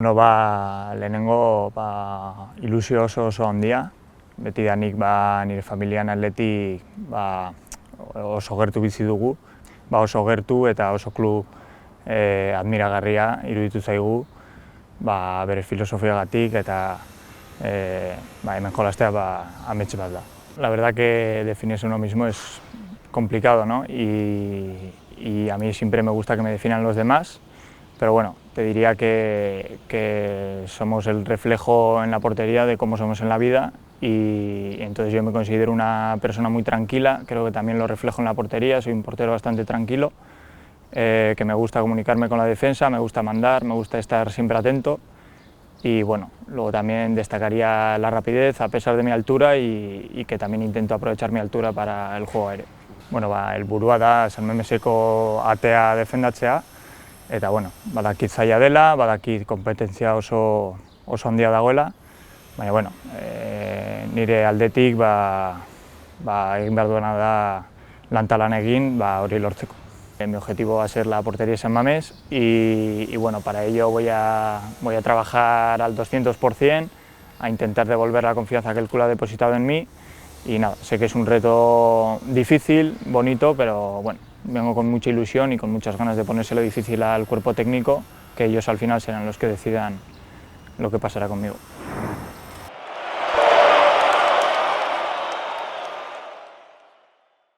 Lehenengo ilusio oso handia, betidanik nire familian atletik oso gertu bizi dugu, oso gertu eta oso klub admiragarria iruditu zaigu bere filosofiagatik eta hemen jolastea amets bat da. La verdad que definirse uno mismo es complicado, ¿no? Y a mí siempre me gusta que me definan los demás, pero bueno, te diría que somos el reflejo en la portería de cómo somos en la vida y entonces yo me considero una persona muy tranquila, creo que también lo reflejo en la portería, soy un portero bastante tranquilo, que me gusta comunicarme con la defensa, me gusta mandar, me gusta estar siempre atento y bueno, luego también destacaría la rapidez a pesar de mi altura y que también intento aprovechar mi altura para el juego aéreo. Bueno, helburua da San-Mameseko atea defendatzea, eta bueno, badakit zaila dela, badakit kompetentzia oso handia dagoela, baina bueno, nire aldetik egin behar duena da lan egin hori lortzeko. Mi objetivo va a ser la portería de San Mamés y bueno, para ello voy a trabajar al 200%, a intentar devolver la confianza que el club ha depositado en mí y nada, sé que es un reto difícil, bonito, pero bueno, vengo con mucha ilusión y con muchas ganas de ponérselo difícil al cuerpo técnico, que ellos al final serán los que decidan lo que pasará conmigo.